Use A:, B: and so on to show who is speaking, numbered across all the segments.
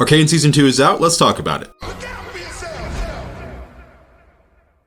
A: Arcane Season 2 is out, let's talk about it.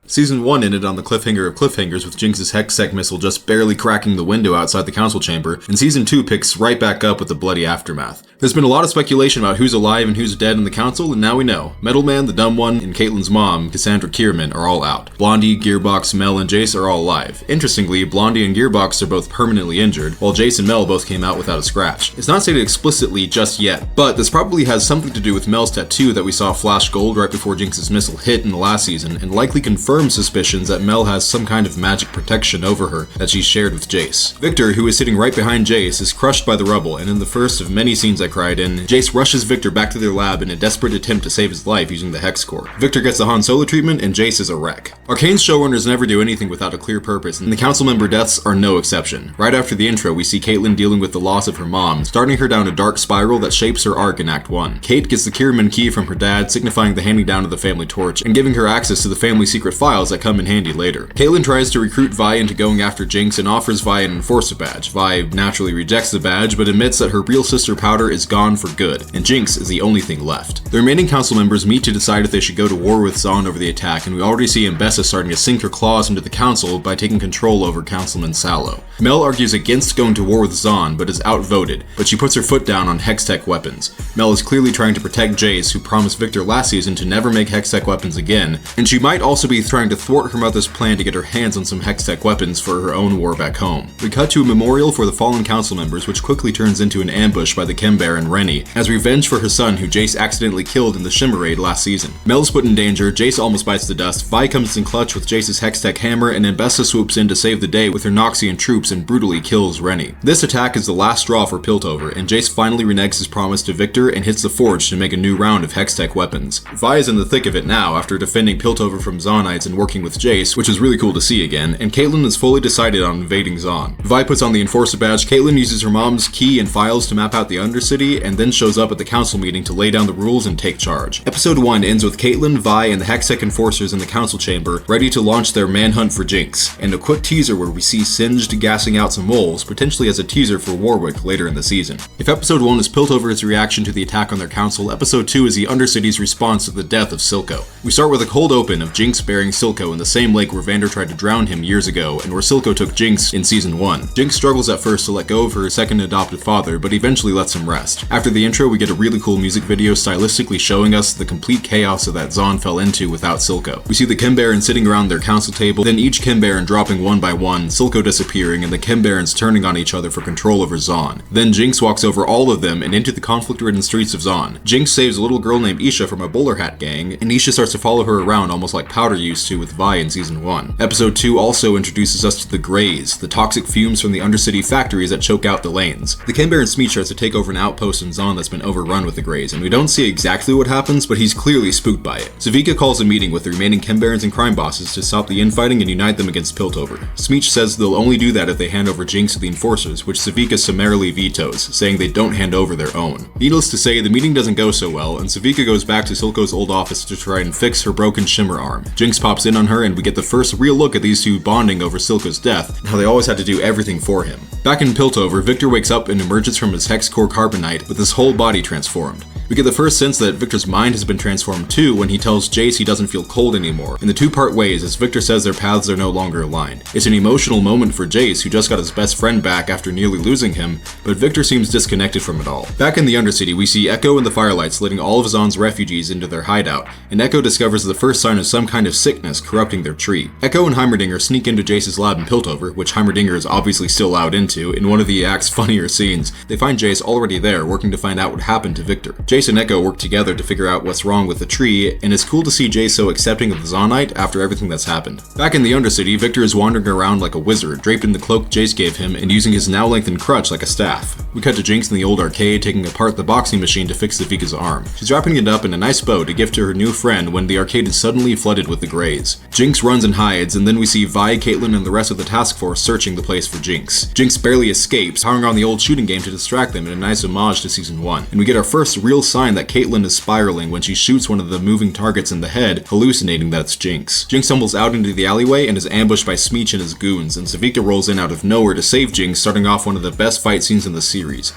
A: Season 1 ended on the cliffhanger of cliffhangers with Jinx's Hextech missile just barely cracking the window outside the council chamber, and Season 2 picks right back up with the bloody aftermath. There's been a lot of speculation about who's alive and who's dead in the council, and now we know. Metalman, the Dumb One, and Caitlyn's mom, Cassandra Kierman, are all out. Blondie, Gearbox, Mel, and Jace are all alive. Interestingly, Blondie and Gearbox are both permanently injured, while Jace and Mel both came out without a scratch. It's not stated explicitly just yet, but this probably has something to do with Mel's tattoo that we saw flash gold right before Jinx's missile hit in the last season, and likely confirms suspicions that Mel has some kind of magic protection over her that she shared with Jace. Victor, who is sitting right behind Jace, is crushed by the rubble, and in the first of many scenes I cried in, Jace rushes Victor back to their lab in a desperate attempt to save his life using the Hex Core. Victor gets the Han Solo treatment, and Jace is a wreck. Arcane's showrunners never do anything without a clear purpose, and the council member deaths are no exception. Right after the intro, we see Caitlyn dealing with the loss of her mom, starting her down a dark spiral that shapes her arc in Act 1. Kate gets the Kierman key from her dad, signifying the handing down of the family torch, and giving her access to the family secret files that come in handy later. Caitlyn tries to recruit Vi into going after Jinx and offers Vi an Enforcer badge. Vi naturally rejects the badge, but admits that her real sister Powder is gone for good, and Jinx is the only thing left. The remaining council members meet to decide if they should go to war with Zahn over the attack, and we already see Mbessa starting to sink her claws into the council by taking control over Councilman Sallow. Mel argues against going to war with Zahn, but is outvoted, but she puts her foot down on Hextech weapons. Mel is clearly trying to protect Jace, who promised Victor last season to never make Hextech weapons again, and she might also be trying to thwart her mother's plan to get her hands on some Hextech weapons for her own war back home. We cut to a memorial for the fallen council members, which quickly turns into an ambush by the Chembear and Rennie, as revenge for her son who Jace accidentally killed in the Shimmer raid last season. Mel's put in danger, Jace almost bites the dust, Vi comes in clutch with Jace's Hextech hammer, and Mbessa swoops in to save the day with her Noxian troops and brutally kills Rennie. This attack is the last straw for Piltover, and Jace finally reneges his promise to Victor and hits the Forge to make a new round of Hextech weapons. Vi is in the thick of it now after defending Piltover from Zahnites and working with Jace, which is really cool to see again, and Caitlyn is fully decided on invading Zahn. Vi puts on the Enforcer badge, Caitlyn uses her mom's key and files to map out the Undercity, and then shows up at the council meeting to lay down the rules and take charge. Episode 1 ends with Caitlyn, Vi, and the Hextech Enforcers in the council chamber, ready to launch their manhunt for Jinx, and a quick teaser where we see Singed gassing out some moles, potentially as a teaser for Warwick later in the season. If Episode 1 is Piltover's reaction to the attack on their council, Episode 2 is the Undercity's response to the death of Silco. We start with a cold open of Jinx burying Silco in the same lake where Vander tried to drown him years ago, and where Silco took Jinx in Season 1. Jinx struggles at first to let go of her second adopted father, but eventually lets him rest. After the intro, we get a really cool music video stylistically showing us the complete chaos that Zahn fell into without Silco. We see the Chembarons sitting around their council table, then each Chembaron dropping one by one, Silco disappearing, and the Chembarons turning on each other for control over Zahn. Then Jinx walks over all of them and into the conflict-ridden streets of Zahn. Jinx saves a little girl named Isha from a bowler hat gang, and Isha starts to follow her around almost like Powder used to with Vi in Season 1. Episode 2 also introduces us to the Greys, the toxic fumes from the Undercity factories that choke out the lanes. The Chembaron Smeech starts to take over an outpost in Zahn that's been overrun with the Greys, and we don't see exactly what happens, but he's clearly spooked by it. Savika calls a meeting with the remaining Chembarons and crime bosses to stop the infighting and unite them against Piltover. Smeech says they'll only do that if they hand over Jinx to the Enforcers, which Savika summarily vetoes, saying they don't hand over their own. Needless to say, the meeting doesn't go so well, and Savika goes back to Silco's old office to try and fix her broken Shimmer arm. Jinx pops in on her, and we get the first real look at these two bonding over Silco's death, and how they always had to do everything for him. Back in Piltover, Victor wakes up and emerges from his Hex Core Carbonite with his whole body transformed. We get the first sense that Victor's mind has been transformed too when he tells Jace he doesn't feel cold anymore, in the two-part ways as Victor says their paths are no longer aligned. It's an emotional moment for Jace, who just got his best friend back after nearly losing him, but Victor seems disconnected from it all. Back in the Undercity, we see Echo and the Firelights letting all of Zahn's refugees into their hideout, and Echo discovers the first sign of some kind of sickness corrupting their tree. Echo and Heimerdinger sneak into Jace's lab in Piltover, which Heimerdinger is obviously still allowed into. In one of the act's funnier scenes, they find Jace already there, working to find out what happened to Victor. Jace and Echo work together to figure out what's wrong with the tree, and it's cool to see Jace so accepting of the Zahnite after everything that's happened. Back in the Undercity, Victor is wandering around like a wizard, draped in the cloak Jace gave him and using his now-lengthened crutch like a staff. We cut to Jinx in the old arcade taking apart the boxing machine to fix Savika's arm. She's wrapping it up in a nice bow to give to her new friend when the arcade is suddenly flooded with the Greys. Jinx runs and hides, and then we see Vi, Caitlyn, and the rest of the task force searching the place for Jinx. Jinx barely escapes, powering on the old shooting game to distract them in a nice homage to Season 1. And we get our first real sign that Caitlyn is spiraling when she shoots one of the moving targets in the head, hallucinating that it's Jinx. Jinx stumbles out into the alleyway and is ambushed by Smeech and his goons, and Savika rolls in out of nowhere to save Jinx, starting off one of the best fight scenes in the series.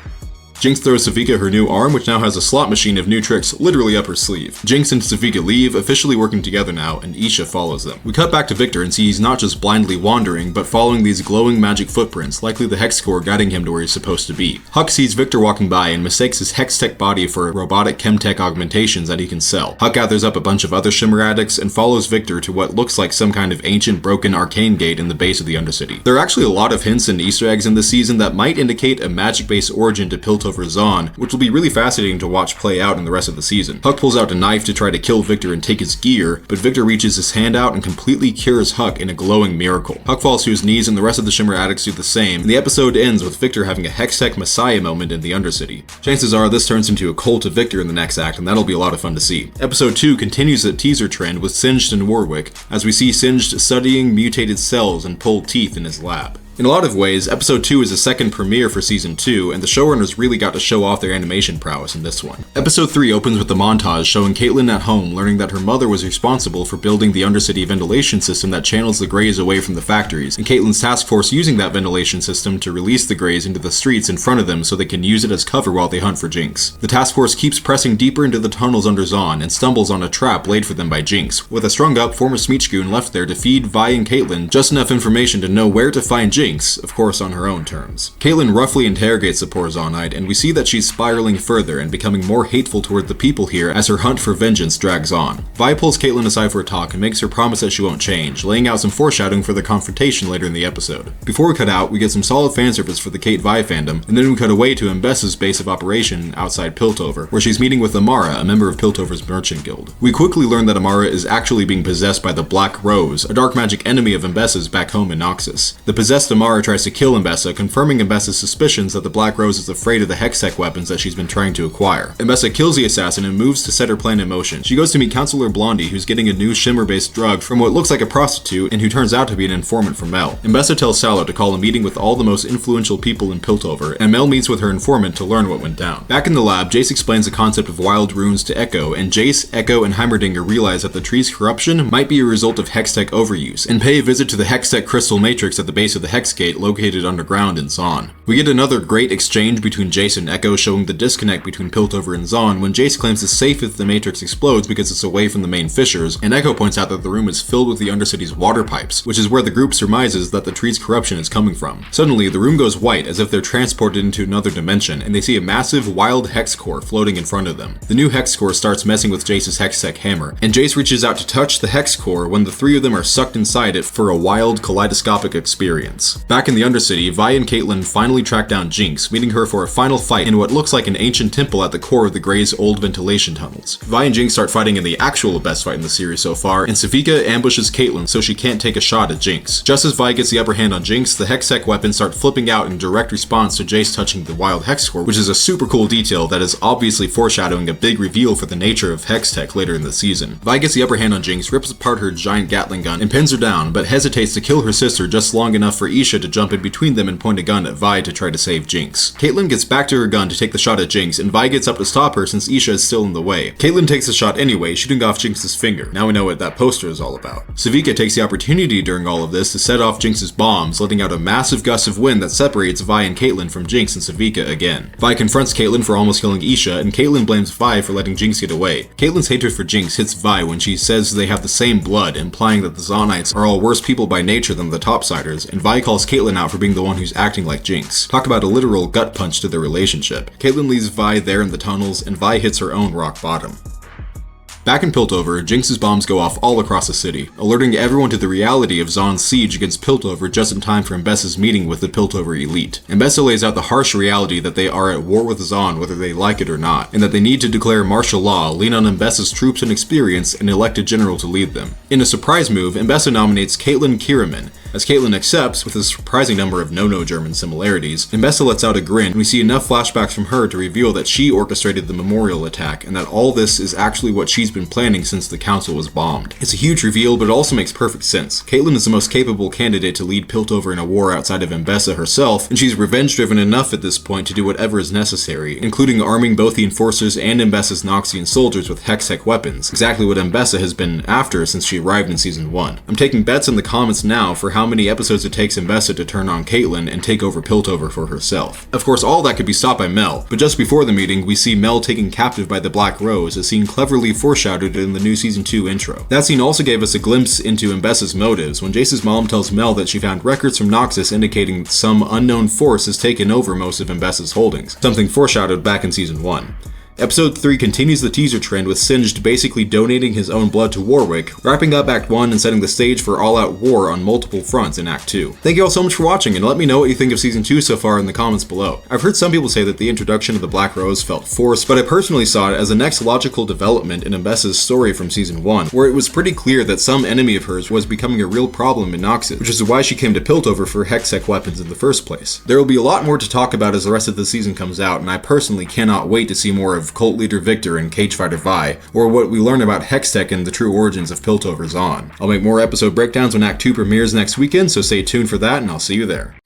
A: Jinx throws Savika her new arm, which now has a slot machine of new tricks literally up her sleeve. Jinx and Savika leave, officially working together now, and Isha follows them. We cut back to Victor and see he's not just blindly wandering, but following these glowing magic footprints, likely the hex core guiding him to where he's supposed to be. Huck sees Victor walking by and mistakes his hex-tech body for robotic chemtech augmentations that he can sell. Huck gathers up a bunch of other Shimmer addicts and follows Victor to what looks like some kind of ancient broken arcane gate in the base of the Undercity. There are actually a lot of hints and Easter eggs in this season that might indicate a magic-based origin to Piltover Zahn, which will be really fascinating to watch play out in the rest of the season. Huck pulls out a knife to try to kill Victor and take his gear, but Victor reaches his hand out and completely cures Huck in a glowing miracle. Huck falls to his knees and the rest of the Shimmer addicts do the same, and the episode ends with Victor having a Hextech Messiah moment in the Undercity. Chances are this turns into a cult of Victor in the next act, and that'll be a lot of fun to see. Episode 2 continues the teaser trend with Singed and Warwick, as we see Singed studying mutated cells and pulled teeth in his lab. In a lot of ways, Episode 2 is a second premiere for Season 2, and the showrunners really got to show off their animation prowess in this one. Episode 3 opens with the montage showing Caitlin at home learning that her mother was responsible for building the Undercity ventilation system that channels the Greys away from the factories, and Caitlin's task force using that ventilation system to release the Greys into the streets in front of them so they can use it as cover while they hunt for Jinx. The task force keeps pressing deeper into the tunnels under Zahn and stumbles on a trap laid for them by Jinx, with a strung-up former Smeechgoon left there to feed Vi and Caitlin just enough information to know where to find Jinx, of course on her own terms. Caitlin roughly interrogates the poor Zahnite, and we see that she's spiraling further and becoming more hateful toward the people here as her hunt for vengeance drags on. Vi pulls Caitlin aside for a talk and makes her promise that she won't change, laying out some foreshadowing for the confrontation later in the episode. Before we cut out, we get some solid fanservice for the Kate Vi fandom, and then we cut away to Mbessa's base of operation outside Piltover, where she's meeting with Amara, a member of Piltover's merchant guild. We quickly learn that Amara is actually being possessed by the Black Rose, a dark magic enemy of Mbessa's back home in Noxus. The possessed Amara tries to kill Mbessa, confirming Mbessa's suspicions that the Black Rose is afraid of the Hextech weapons that she's been trying to acquire. Mbessa kills the assassin and moves to set her plan in motion. She goes to meet Counselor Blondie, who's getting a new Shimmer-based drug from what looks like a prostitute and who turns out to be an informant for Mel. Mbessa tells Sallow to call a meeting with all the most influential people in Piltover, and Mel meets with her informant to learn what went down. Back in the lab, Jace explains the concept of wild runes to Echo, and Jace, Echo, and Heimerdinger realize that the tree's corruption might be a result of Hextech overuse, and pay a visit to the Hextech crystal matrix at the base of the Hex Gate located underground in Zahn. We get another great exchange between Jace and Echo, showing the disconnect between Piltover and Zahn when Jace claims it's safe if the matrix explodes because it's away from the main fissures, and Echo points out that the room is filled with the Undercity's water pipes, which is where the group surmises that the tree's corruption is coming from. Suddenly, the room goes white as if they're transported into another dimension, and they see a massive wild hex core floating in front of them. The new hex core starts messing with Jace's Hextech hammer, and Jace reaches out to touch the hex core when the three of them are sucked inside it for a wild kaleidoscopic experience. Back in the Undercity, Vi and Caitlin finally track down Jinx, meeting her for a final fight in what looks like an ancient temple at the core of the Greys' old ventilation tunnels. Vi and Jinx start fighting in the actual best fight in the series so far, and Savika ambushes Caitlin so she can't take a shot at Jinx. Just as Vi gets the upper hand on Jinx, the Hextech weapons start flipping out in direct response to Jace touching the wild hex core, which is a super cool detail that is obviously foreshadowing a big reveal for the nature of Hextech later in the season. Vi gets the upper hand on Jinx, rips apart her giant Gatling gun, and pins her down, but hesitates to kill her sister just long enough for Isha to jump in between them and point a gun at Vi to try to save Jinx. Caitlin gets back to her gun to take the shot at Jinx, and Vi gets up to stop her since Isha is still in the way. Caitlin takes the shot anyway, shooting off Jinx's finger. Now we know what that poster is all about. Savika takes the opportunity during all of this to set off Jinx's bombs, letting out a massive gust of wind that separates Vi and Caitlin from Jinx and Savika again. Vi confronts Caitlin for almost killing Isha, and Caitlin blames Vi for letting Jinx get away. Caitlin's hatred for Jinx hits Vi when she says they have the same blood, implying that the Zahnites are all worse people by nature than the Topsiders, and Vi calls Caitlin out for being the one who's acting like Jinx. Talk about a literal gut punch to their relationship. Caitlin leaves Vi there in the tunnels, and Vi hits her own rock bottom. Back in Piltover, Jinx's bombs go off all across the city, alerting everyone to the reality of Zahn's siege against Piltover just in time for Mbessa's meeting with the Piltover elite. Mbessa lays out the harsh reality that they are at war with Zahn whether they like it or not, and that they need to declare martial law, lean on Mbessa's troops and experience, and elect a general to lead them. In a surprise move, Mbessa nominates Caitlin Kierman. As Caitlin accepts, with a surprising number of no-no German similarities, Mbessa lets out a grin, and we see enough flashbacks from her to reveal that she orchestrated the memorial attack, and that all this is actually what she's been planning since the council was bombed. It's a huge reveal, but it also makes perfect sense. Caitlin is the most capable candidate to lead Piltover in a war outside of Mbessa herself, and she's revenge-driven enough at this point to do whatever is necessary, including arming both the Enforcers and Mbessa's Noxian soldiers with Hextech weapons, exactly what Mbessa has been after since she arrived in Season 1. I'm taking bets in the comments now for how many episodes it takes Mbessa to turn on Caitlyn and take over Piltover for herself. Of course, all that could be stopped by Mel, but just before the meeting, we see Mel taken captive by the Black Rose, a scene cleverly foreshadowed in the new Season 2 intro. That scene also gave us a glimpse into Mbessa's motives, when Jace's mom tells Mel that she found records from Noxus indicating some unknown force has taken over most of Mbessa's holdings, something foreshadowed back in Season 1. Episode 3 continues the teaser trend with Singed basically donating his own blood to Warwick, wrapping up Act 1 and setting the stage for all-out war on multiple fronts in Act 2. Thank you all so much for watching, and let me know what you think of Season 2 so far in the comments below. I've heard some people say that the introduction of the Black Rose felt forced, but I personally saw it as the next logical development in Mbessa's story from Season 1, where it was pretty clear that some enemy of hers was becoming a real problem in Noxus, which is why she came to Piltover for Hextech weapons in the first place. There will be a lot more to talk about as the rest of the season comes out, and I personally cannot wait to see more of Cult Leader Victor and Cage Fighter Vi, or what we learn about Hextech and the true origins of Piltover's On. I'll make more episode breakdowns when Act 2 premieres next weekend, so stay tuned for that and I'll see you there.